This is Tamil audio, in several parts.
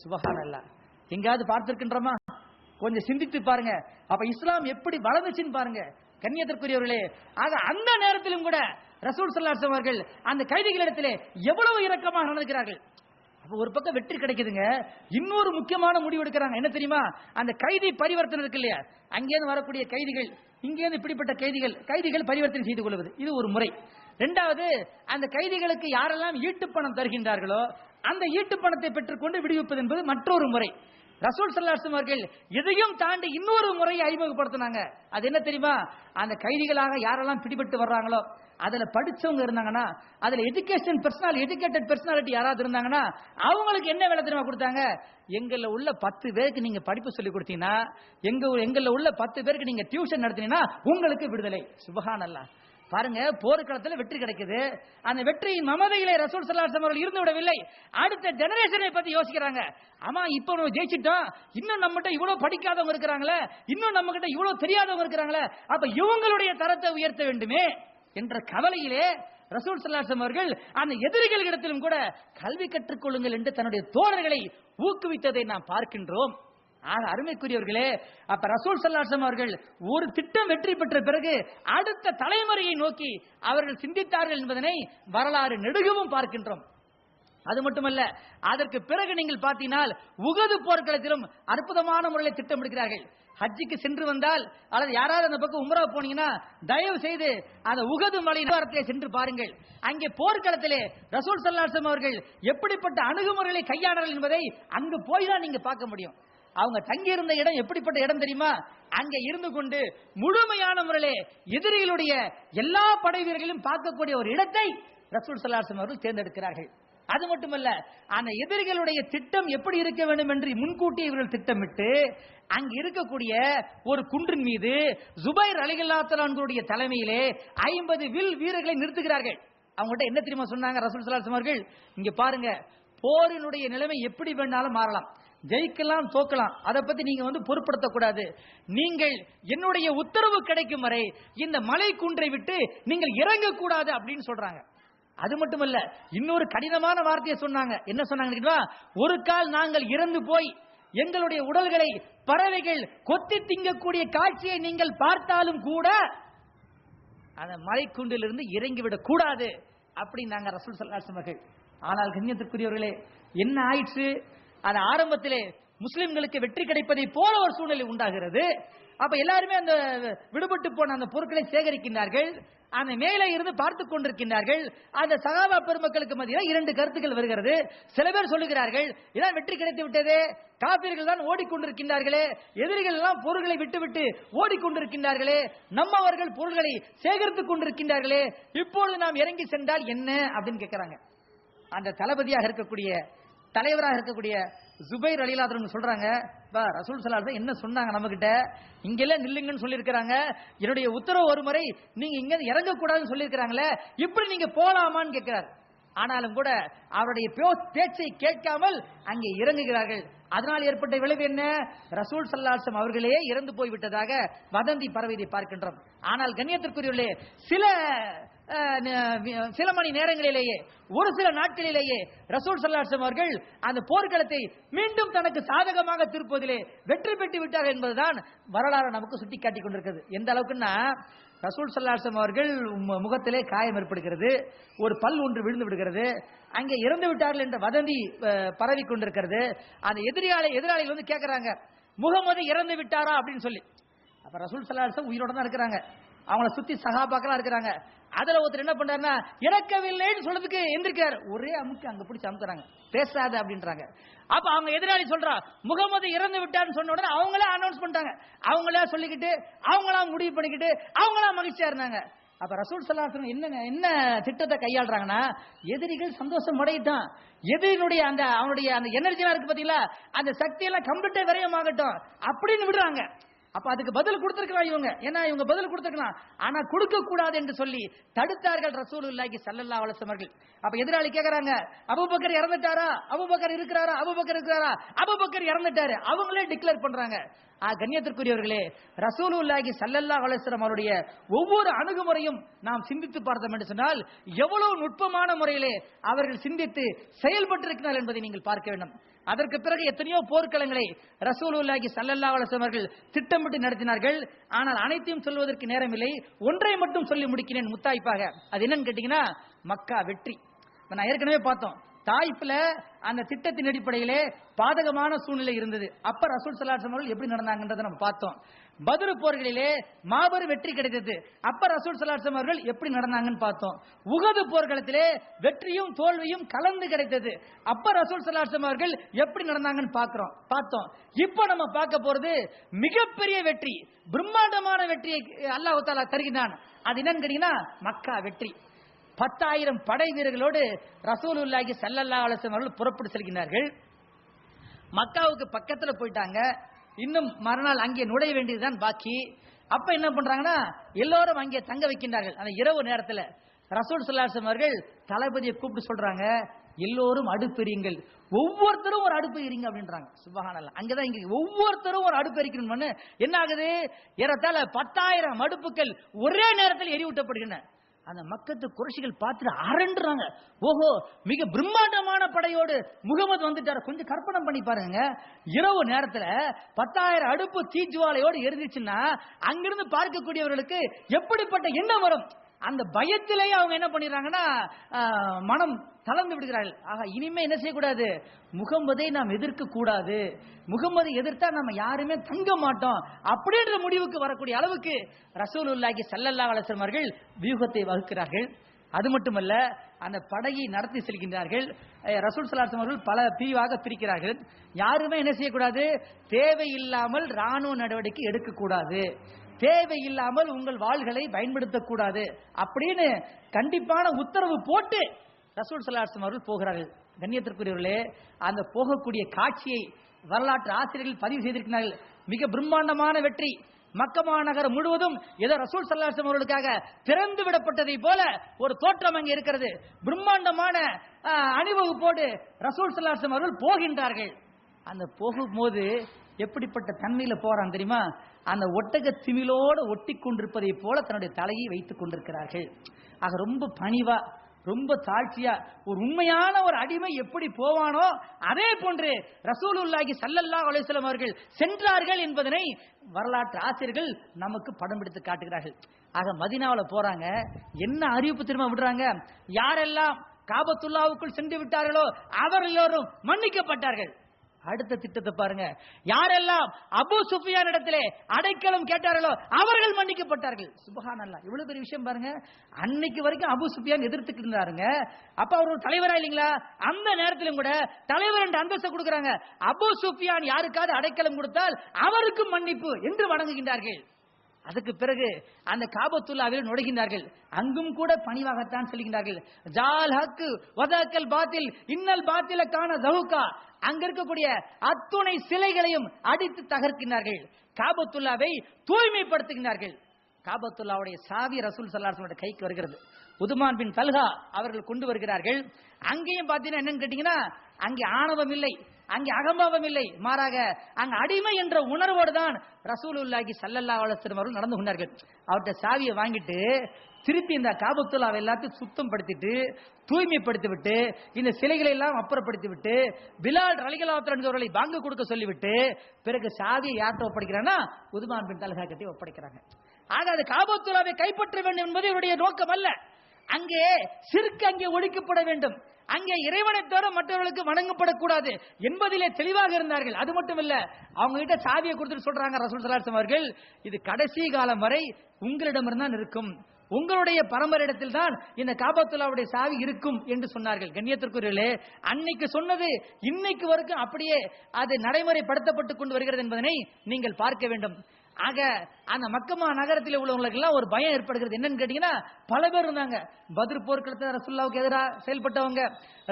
சுபஹானல்லாஹ். எங்காவது பார்த்திருக்கின்றோமா? கொஞ்சம் சிந்தித்து பாருங்க. அப்ப இஸ்லாம் எப்படி வளர்ந்துச்சுன்னு பாருங்க கண்ணியத்திற்குரியவர்களே. ஆக அந்த நேரத்திலும் கூட ரசூல் ஸல்லல்லாஹு அலைஹி வஸல்லம் அவர்கள் அந்த கைதிகளிடத்திலே எவ்வளவு இரக்கமாக நடந்துக்கிறார்கள். அப்ப ஒரு பக்கம் வெற்றி கிடைக்குதுங்க, இன்னொரு முக்கியமான முடிவு எடுக்கிறாங்க. என்ன தெரியுமா? அந்த கைதி பரிவர்த்தனை இருக்கு இல்லையா, அங்கேருந்து வரக்கூடிய கைதிகள், இங்கேருந்து இப்படிப்பட்ட கைதிகள் பரிவர்த்தனை செய்து கொள்வது, இது ஒரு முறை. இரண்டாவது, அந்த கைதிகளுக்கு யாரெல்லாம் ஈட்டு பணம் தருகின்றார்களோ அந்த ஈட்டு பணத்தை பெற்றுக்கொண்டு விடுவிப்பது என்பது மற்றொரு முறை. ரசூல் ஸல்லல்லாஹு அலைஹி வஸல்லம் அவர்கள் இதையும் தாண்டி இன்னொரு முறையை அறிமுகப்படுத்தினாங்க. அது என்ன தெரியுமா? அந்த கைதிகளாக யாரெல்லாம் பிடிபட்டு வர்றாங்களோ அதுல படிச்சவங்க இருந்தாங்கன்னா, அதுல எஜுகேட்டட் பர்சனாலிட்டி யாராவது இருந்தாங்கன்னா அவங்களுக்கு என்ன வேலை தெரியுமா கொடுத்தாங்க? எங்கள்ல உள்ள 10 பேருக்கு நீங்க படிப்பு சொல்லி கொடுத்தீங்கன்னா, எங்கள்ல உள்ள 10 பேருக்கு நீங்க டியூஷன் நடத்தினீங்கன்னா உங்களுக்கு விடுதலை. சுப்ஹானல்லாஹ். பாருங்க, போர்க்களத்தில் வெற்றி கிடைக்குது. அந்த வெற்றியின் மமதையிலே ரசூல் ஸல்லல்லாஹு அலைஹி வஸல்லம் அவர்கள் இருந்து விடவில்லை. அடுத்த ஜெனரேஷனை பத்தி யோசிக்கிறாங்க. ஆமா, இப்போ நம்ம ஜெயிச்சிட்டோம், இன்னும் நம்மகிட்ட இவ்வளவு படிக்காதவங்க இருக்கிறாங்களே, இன்னும் நம்ம கிட்ட இவ்வளவு தெரியாதவங்க இருக்கிறாங்களே, அப்ப இவங்களுடைய தரத்தை உயர்த்த வேண்டுமே என்ற கவலையிலே ரசூல் ஸல்லல்லாஹு அலைஹி வஸல்லம் அவர்கள் அந்த எதிரிகளிடத்திலும் கூட கல்வி கற்றுக்கொள்ளுங்கள் என்று தன்னுடைய தோழர்களை ஊக்குவித்ததை நாம் பார்க்கின்றோம். ஆக அருமைக்குரியவர்களே, அப்ப ரசூல் ஸல்லல்லாஹு அலைஹி வஸல்லம் அவர்கள் ஒரு திட்டம் வெற்றி பெற்ற பிறகு அடுத்த தலைமுறையை நோக்கி அவர்கள் சிந்தித்தார்கள் என்பதனை வரலாறு நெடுகவும் பார்க்கின்றோம். அது மட்டுமல்ல, அதற்கு பிறகு நீங்கள் பார்த்தீங்கன்னா உகது போர்க்களத்திலும் அற்புதமான முறையில் திட்டமிடுகிறார்கள். ஹஜ்ஜுக்கு சென்று வந்தால் அல்லது யாராவது அந்த பக்கம் உம்ரா போனீங்கன்னா தயவு செய்து அந்த உகது மலை நிவாரத்திலே சென்று பாருங்கள். அங்கே போர்க்களத்திலே ரசூல் ஸல்லல்லாஹு அலைஹி வஸல்லம் அவர்கள் எப்படிப்பட்ட அணுகுமுறைகளை கையாண்டார்கள் என்பதை அங்கு போய் தான் நீங்க பார்க்க முடியும். அவங்க தங்கி இருந்த இடம் எப்படிப்பட்ட இடம் தெரியுமா? அங்க இருந்து கொண்டு முழுமையான முறையிலே எதிரிகளுடைய எல்லா படை வீரர்களையும் பார்க்கக்கூடிய ஒரு இடத்தை ரசூல் ஸல்லல்லாஹு அலைஹி வஸல்லம் அவர்கள் தேர்ந்தெடுக்கிறார்கள். அது மட்டுமல்ல, அந்த எதிரிகளுடைய திட்டம் எப்படி இருக்க வேண்டும் என்று முன்கூட்டி இவர்கள் திட்டமிட்டு அங்கு இருக்கக்கூடிய ஒரு குன்றின் மீது ஜுபைர் ரலியல்லாஹு அன்ஹுடைய தலைமையிலே 50 வில் வீரர்களை நிறுத்துகிறார்கள். அவங்கள்ட்ட என்ன தெரியுமா சொன்னாங்க ரசூல் ஸல்லல்லாஹு அலைஹி வஸல்லம் அவர்கள்? இங்க பாருங்க, போரினுடைய நிலைமை எப்படி வேணாலும் மாறலாம், ஜெயிக்கலாம் தோக்கலாம், அதை பத்தி நீங்க பொருட்படுத்தக்கூடாது. நீங்கள் என்னுடைய உத்தரவு கிடைக்கும் வரை இந்த மலை குன்றை விட்டு நீங்கள் இறங்கக்கூடாது அப்படின்னு சொல்றாங்க. அது மட்டுமல்ல, இன்னொரு கடினமான வார்த்தையை சொன்னாங்க. என்ன சொன்னாங்க? ஒரு கால் நாங்கள் இறந்து போய் எங்களுடைய உடல்களை பறவைகள் கொத்தி திங்கக்கூடிய காட்சியை நீங்கள் பார்த்தாலும் கூட அந்த மலைக்குன்றிலிருந்து இறங்கிவிடக் கூடாது அப்படின்னாங்க ரசூல் ஸல்லல்லாஹு அலைஹி வஸல்லம். ஆனால் கண்ணியத்திற்குரியவர்களே, என்ன ஆயிற்று? அது ஆரம்பத்திலே முஸ்லிம்களுக்கு வெற்றி கிடைப்பதை போல ஒரு சூழ்நிலை உண்டாகிறது. அப்ப எல்லாருமே அந்த விடுபட்டு போன அந்த பொருட்களை சேகரிக்கின்றார்கள், அந்த மேலே இருந்து பார்த்து கொண்டிருக்கின்றார்கள். அந்த சகாபா பெருமக்களுக்கு மத்தியில் 2 கருத்துக்கள் வருகிறது. சில பேர் சொல்லுகிறார்கள், இதான் வெற்றி கிடைத்து விட்டது, காபிர்கள் தான் ஓடிக்கொண்டிருக்கின்றார்களே, எதிரிகள் எல்லாம் பொருள்களை விட்டுவிட்டு ஓடிக்கொண்டிருக்கின்றார்களே, நம்மவர்கள் பொருள்களை சேகரித்துக் கொண்டிருக்கின்றார்களே, இப்பொழுது நாம் இறங்கி சென்றால் என்ன அப்படின்னு கேட்கிறாங்க. அந்த தளபதியாக இருக்கக்கூடிய தலைவராக இருக்கக்கூடிய ஜுபைர் ரலியல்லாஹு அன்ஹு சொல்றாங்க, ரசூல் ஸல்லல்லாஹு அலைஹி வஸல்லம் என்ன சொன்னாங்க நம்ம கிட்ட? இங்கெல்லாம் நில்லுங்கன்னு சொல்லியிருக்கிறாங்க, என்னுடைய உத்தரவு ஒரு முறை நீங்க இங்க இறங்கக்கூடாதுன்னு சொல்லியிருக்கிறாங்களே, இப்படி நீங்க போலாமான்னு கேட்கிறார். ஆனாலும் கூட அவருடைய பேச்சை கேட்காமல் அங்கே இறங்குகிறார்கள். அதனால் ஏற்பட்ட விளைவு என்ன? ரசூல் ஸல்லல்லாஹு அலைஹி வஸல்லம் அவர்களே இறந்து போய்விட்டதாக வதந்தி பரவியதை பார்க்கின்றோம். ஆனால் கண்ணியத்திற்குரியவர்களே, சில மணி நேரங்களிலேயே, ஒரு சில நாட்களிலேயே ரசூல் ஸல்லல்லாஹு அலைஹி வஸல்லம் அவர்கள் அந்த போர்க்களத்தை மீண்டும் தனக்கு சாதகமாக திருப்பதிலே வெற்றி பெற்று விட்டார்கள் என்பதுதான் வரலாறு நமக்கு சுட்டிக்காட்டிக் கொண்டிருக்கிறது. எந்த அளவுக்குன்னா, ரசூல் ஸல்லல்லாஹு அலைஹி வஸல்லம் அவர்கள் முகத்திலே காயம் ஏற்படுகிறது, ஒரு பல் ஒன்று விழுந்து விடுகிறது, அங்கே இறந்து விட்டார்கள் என்ற வதந்தி பரவி கொண்டிருக்கிறது. அந்த எதிராளிகள் கேட்கிறாங்க, முகமது இறந்து விட்டாரா அப்படின்னு சொல்லி. அப்ப ரசூல் ஸல்லல்லாஹு அலைஹி வஸல்லம் உயிரோட தான் இருக்கிறாங்க, அவங்கள சுத்தி சஹாபாக்களா இருக்கிறாங்க. அதுல ஒருத்தர் என்ன பண்றாருன்னா, இறக்கவில்லைன்னு சொல்றதுக்கு எந்திரிக்கிறார், ஒரே அமுக்கு அங்க பிடிச்சி அமுக்குறாங்க, பேசாத அப்படின்றாங்க. அப்ப அவங்க எதிராளி சொல்றா, முகமது இறந்து விட்டார்னு சொன்ன உடனே அவங்களே அனௌன்ஸ் பண்ணிட்டாங்க, அவங்களே சொல்லிக்கிட்டு, அவங்களா முடிவு பண்ணிக்கிட்டு, அவங்களா மகிழ்ச்சியா இருந்தாங்க. அப்ப ரசூல் ஸல்லல்லாஹு அலைஹி வஸல்லம் என்ன திட்டத்தை கையாளுறாங்கன்னா, எதிரிகள் சந்தோஷம் அடையட்டும், எதிரினுடைய அவனுடைய அந்த எனர்ஜியா இருக்கு பாத்தீங்களா, அந்த சக்தி எல்லாம் கம்ப்ளீட்டா விரயமாகட்டும் அப்படின்னு விடுறாங்க. அப்ப அதுக்கு பதில் கொடுத்திருக்கலாம் இவங்க, ஏன்னா இவங்க பதில் கொடுத்திருக்கலாம், ஆனா கொடுக்க கூடாது என்று சொல்லி தடுத்தார்கள் ரசூலுல்லாஹி ஸல்லல்லாஹு அலைஹி வஸல்லம் அவர்கள். அப்ப எதிராளி கேக்குறாங்க, அபூபக்கர் இறந்துட்டாரா, அபூபக்கர் இருக்கிறாரா, அபூபக்கர் இறந்துட்டாரு, அவங்களே டிக்ளேர் பண்றாங்க. கண்ணியத்திற்குரியவர்களே, ரசூலுல்லாஹி ஸல்லல்லாஹு அலைஹி வஸல்லம் அவருடைய ஒவ்வொரு அணுகுமுறையும் நாம் சிந்தித்து பார்த்தோம் என்று சொன்னால் எவ்வளவு நுட்பமான முறையிலே அவர்கள் சிந்தித்து செயல்பட்டிருக்கிறார்கள் என்பதை நீங்கள் பார்க்க வேண்டும். அதற்கு பிறகு எத்தனையோ போர்க்களங்களை ரசூலுல்லாஹி ஸல்லல்லாஹு அலைஹி வஸல்லம் அவர்கள் திட்டமிட்டு நடத்தினார்கள். ஆனால் அனைத்தையும் சொல்வதற்கு நேரமில்லை. ஒன்றை மட்டும் சொல்லி முடிக்கிறேன் முத்தாய்ப்பாக. அது என்னன்னு கேட்டீங்கன்னா, மக்கா வெற்றி. நான் ஏற்கனவே பார்த்தோம், தாயிப்ல அந்த திட்டத்தின் அடிப்படையிலே பாதகமான சூழ்நிலை இருந்தது. அப்ப ரசூல் ஸல்லல்லாஹு அலைஹி வஸல்லம் அவர்கள் எப்படி நடந்தாங்கன்றதை நம்ம பார்த்தோம். பத்ர் போர்களிலே மாபெரும் வெற்றி கிடைத்தது. அப்ப ரசூல் ஸல்லல்லாஹு அலைஹி வஸல்லம் அவர்கள் எப்படி நடந்தாங்கன்னு பார்த்தோம். உஹது போர்க்களத்திலே வெற்றியும் தோல்வியும் கலந்து கிடைத்தது. அப்ப ரசூல் ஸல்லல்லாஹு அலைஹி வஸல்லம் அவர்கள் எப்படி நடந்தாங்கன்னு பார்த்தோம். இப்போ நம்ம பார்க்க போறது மிகப்பெரிய வெற்றி, பிரம்மாண்டமான வெற்றியை அல்லாஹ் தஆலா தருகிறான். அது என்னன்னு கேட்டீங்கன்னா, மக்கா வெற்றி. 10,000 படை வீரர்களோடு ரசூலுல்லாஹி ஸல்லல்லாஹு அலைஹி வஸல்லம் அவர்கள் புறப்பட்டு செல்கிறார்கள். மக்காவுக்கு பக்கத்துல போயிட்டாங்க. இன்னும் மறுநாள் அங்கே நுழைய வேண்டியதுதான் பாக்கி. அப்ப என்ன பண்றாங்கன்னா, எல்லோரும் அங்கே தங்க வைக்கின்றார்கள். அந்த இரவு நேரத்தில் ரசூல் ஸல்லல்லாஹு அலைஹி வஸல்லம் அவர்கள் தளபதியை கூப்பிட்டு சொல்றாங்க, எல்லோரும் அடுப்பு எரியுங்கள், ஒவ்வொருத்தரும் ஒரு அடுப்பு எரியுங்க அப்படின்றாங்க. சுப்ஹானல்லாஹ். அங்கதான் இங்க ஒவ்வொருத்தரும் ஒரு அடுப்பு எரிக்கணும்னு என்ன ஆகுது, ஏறத்தாழ 10,000 அடுப்புகள் ஒரே நேரத்தில் எரியூட்டப்படுகின்றன. அந்த மக்கத்து குறைஷிகள் பார்த்துட்டு அரண்டுறாங்க. ஓஹோ, மிக பிரம்மாண்டமான படையோடு முகமது வந்துட்டார். கொஞ்சம் கற்பனை பண்ணி பாருங்க, இரவு நேரத்துல 10,000 அடுப்பு தீஜுவாலையோடு எரிஞ்சிச்சுன்னா அங்கிருந்து பார்க்கக்கூடியவர்களுக்கு எப்படிப்பட்ட எண்ணம் வரும்? அந்த பயத்திலேயே அவங்க என்ன பண்ணிடுறாங்கன்னா, மனம் தளர்ந்து விடுகிறார்கள். ஆக இனிமே என்ன செய்யக்கூடாது, முகம்மதை நாம் எதிர்க்க கூடாது, முகம்மதை எதிர்த்தா நம்ம யாருமே தங்க மாட்டோம் அப்படின்ற முடிவுக்கு வரக்கூடிய அளவுக்கு ரசூலுல்லாஹி ஸல்லல்லாஹு அலைஹி வஸல்லம் அவர்கள் வியூகத்தை வகுக்கிறார்கள். அது மட்டுமல்ல, அந்த படையை நடத்தி செல்கின்றார்கள். ரசூல் ஸல்லல்லாஹு அலைஹி வஸல்லம் அவர்கள் பல பிரிவாக பிரிக்கிறார்கள். யாருமே என்ன செய்யக்கூடாது, தேவையில்லாமல் ராணுவ நடவடிக்கை எடுக்கக்கூடாது, தேவையில்லாமல் உங்கள் வாள்களை பயன்படுத்தக்கூடாது அப்படின்னு கண்டிப்பான உத்தரவு போட்டு ரசூல் ஸல்லல்லாஹு அலைஹி வஸல்லம் அவர்கள் போகிறார்கள். கண்ணியத்திற்குரியவர்களே, அந்த போகக்கூடிய காட்சியை வரலாற்று ஆசிரியர்கள் பதிவு செய்திருக்கிறார்கள். மிக பிரம்மாண்டமான வெற்றி. மக்கா மாநகரம் முழுவதும் ஏதோ ரசூல் ஸல்லல்லாஹு அலைஹி வஸல்லம் அவர்களுக்காக திறந்து விடப்பட்டதை போல ஒரு தோற்றம் அங்கே இருக்கிறது. பிரம்மாண்டமான அணிவகுப்போடு ரசூல் ஸல்லல்லாஹு அலைஹி வஸல்லம் அவர்கள் போகின்றார்கள். அந்த போகும்போது எப்படிப்பட்ட தன்மையில போறான் தெரியுமா, அந்த ஒட்டக திமிலோடு ஒட்டி கொண்டிருப்பதை போல தன்னுடைய தலையை வைத்துக் கொண்டிருக்கிறார்கள். ஆக ரொம்ப பணிவா, ரொம்ப தாழ்ச்சியா, ஒரு உண்மையான ஒரு அடிமை எப்படி போவானோ அதே போன்று ரசூலுல்லாஹி ஸல்லல்லாஹு அலைஹி வஸல்லம் அவர்கள் சென்றார்கள் என்பதனை வரலாற்று ஆசிரியர்கள் நமக்கு படம் பிடித்து காட்டுகிறார்கள். ஆக மதீனாவுல போறாங்க, என்ன அறிவிப்பு திரும்ப விடுறாங்க, யாரெல்லாம் காபத்துல்லாவுக்குள் சென்று விட்டார்களோ அவர் எல்லோரும் மன்னிக்கப்பட்டார்கள். அடுத்த திட்டத்தை பாருங்க, யாரெல்லாம் அபூ சுஃபியான் இடத்திலே அடைக்கலம் கேட்டார்களோ அவர்கள் மன்னிக்கப்பட்டார்கள். சுப்ஹானல்லாஹ், இவ்வளவு பெரிய விஷயம் பாருங்க. அன்னைக்கு வரைக்கும் அபூ சுஃபியான் எதிர்த்துக்கிட்டு இருந்தாருங்க. அப்ப அவர் ஒரு தலைவரா இல்லைங்களா, அந்த நேரத்திலும் கூட தலைவர் என்ற அந்தஸ்தை கொடுக்கறாங்க. அபூ சுஃபியான் யாருக்காவது அடைக்கலம் கொடுத்தால் அவருக்கும் மன்னிப்பு என்று வணங்குகின்றார்கள். அதுக்கு பிறகு அந்த காபத்துல்லாவில் நுழைகின்றார்கள். அங்கும் கூட பணிவாகத்தான் செல்கின்றார்கள். ஜால் ஹக் வதக்கல் பாத்தில் இன்னல் பாத்தில கான ஜஹூகா, அங்க இருக்கக்கூடிய அத்துணை சிலைகளையும் அடித்து தகர்க்கின்றார்கள். காபத்துல்லாவை தூய்மைப்படுத்துகின்றார்கள். காபத்துல்லாவுடைய சாவி ரசூல் ஸல்லல்லாஹு அலைஹி வஸல்லம் கைக்கு வருகிறது. உதுமான் பின் தல்ஹா அவர்கள் கொண்டு வருகிறார்கள். அங்கேயும் பார்த்தீங்கன்னா என்னன்னு கேட்டீங்கன்னா, அங்கே ஆணவம் இல்லை, அங்கே அகம்பாவம் இல்லை, மாறாக அங்க அடிமை என்ற உணர்வோடு தான் ரசூலுல்லாஹி ஸல்லல்லாஹு அலைஹி வஸல்லம் அவர்கள் நடந்து கொண்டார்கள். அவர்கிட்ட சாவியை வாங்கிட்டு திருப்பி இந்த காபத்துல்லாவை எல்லாத்தையும் சுத்தம் படுத்திட்டு தூய்மைப்படுத்தி விட்டு இந்த சிலைகளை எல்லாம் அப்புறப்படுத்தி விட்டு பிலால் ரலியல்லாஹு அன்ஹு அவர்களை பாங்கு கொடுக்க சொல்லிவிட்டு பிறகு சாவியை யார்கிட்ட ஒப்படைக்கிறான்னா உதுமான் பின் தல்ஹா கிட்ட ஒப்படைக்கிறாங்க. ஆக அது காபத்துல்லாவை கைப்பற்ற வேண்டும் என்பது இவருடைய நோக்கம் அல்ல. அங்கே ஷிர்க் அங்கே ஒழிக்கப்பட வேண்டும், அங்கே இறைவனை தவிர மற்றவர்களுக்கு வணங்கப்படக்கூடாது என்பதிலே தெளிவாக இருந்தார்கள். அது மட்டும் இல்ல, அவங்க கிட்ட சாவியை கொடுத்துட்டு சொல்றாங்க ரசூல் ஸல்லல்லாஹு அலைஹி வஸல்லம் அவர்கள், இது கடைசி காலம் வரை உங்களிடமிருந்தான் இருக்கும், உங்களுடைய பரம்பரையிடத்தில் தான் இந்த காபத்துல்லாவுடைய சாவி இருக்கும் என்று சொன்னார்கள். கண்ணியத்திற்குரியவர்களே, அன்னைக்கு சொன்னது இன்னைக்கு வரைக்கும் அப்படியே அது நடைமுறைப்படுத்தப்பட்டுக் கொண்டு வருகிறது என்பதனை நீங்கள் பார்க்க வேண்டும். ஆக அந்த மக்கமா நகரத்தில் உள்ளவங்களுக்கு எல்லாம் ஒரு பயம் ஏற்படுகிறது. என்னன்னு கேட்டீங்கன்னா, பல பேர் இருந்தாங்க. பத்ர் போர்க்களத்தில் ரசூலுல்லாஹ்வுக்கு எதிராக செயல்பட்டவங்க,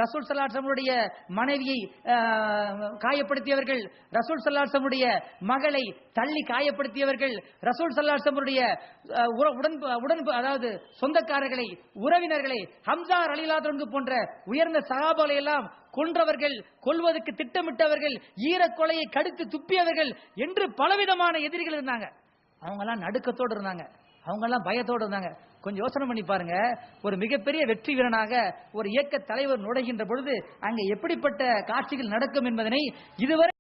ரசூல் ஸல்லல்லாஹு அலைஹி வஸல்லம் உடைய மனைவியை காயப்படுத்தியவர்கள், ரசூல் ஸல்லல்லாஹு அலைஹி வஸல்லம் உடைய மகளை தள்ளி காயப்படுத்தியவர்கள், ரசூல் ஸல்லல்லாஹு அலைஹி வஸல்லம் உடைய உடன் அதாவது சொந்தக்காரர்களை, உறவினர்களை, ஹம்ஸா ரலியல்லாஹு அன்ஹு போன்ற உயர்ந்த சஹாபாக்களை எல்லாம் கொன்றவர்கள், கொல்வதற்கு திட்டமிட்டவர்கள், ஈரக்கொலையை கடித்து துப்பியவர்கள் என்று பலவிதமான எதிரிகள் இருந்தாங்க. அவங்க எல்லாம் நடுக்கத்தோடு இருந்தாங்க. அவங்க எல்லாம் பயத்தோடு இருந்தாங்க. கொஞ்சம் யோசனை பண்ணி பாருங்க, ஒரு மிகப்பெரிய வெற்றி வீரனாக ஒரு இயக்க தலைவர் நுழைகின்ற பொழுது அங்க எப்படிப்பட்ட காட்சிகள் நடக்கும் என்பதனை இதுவரை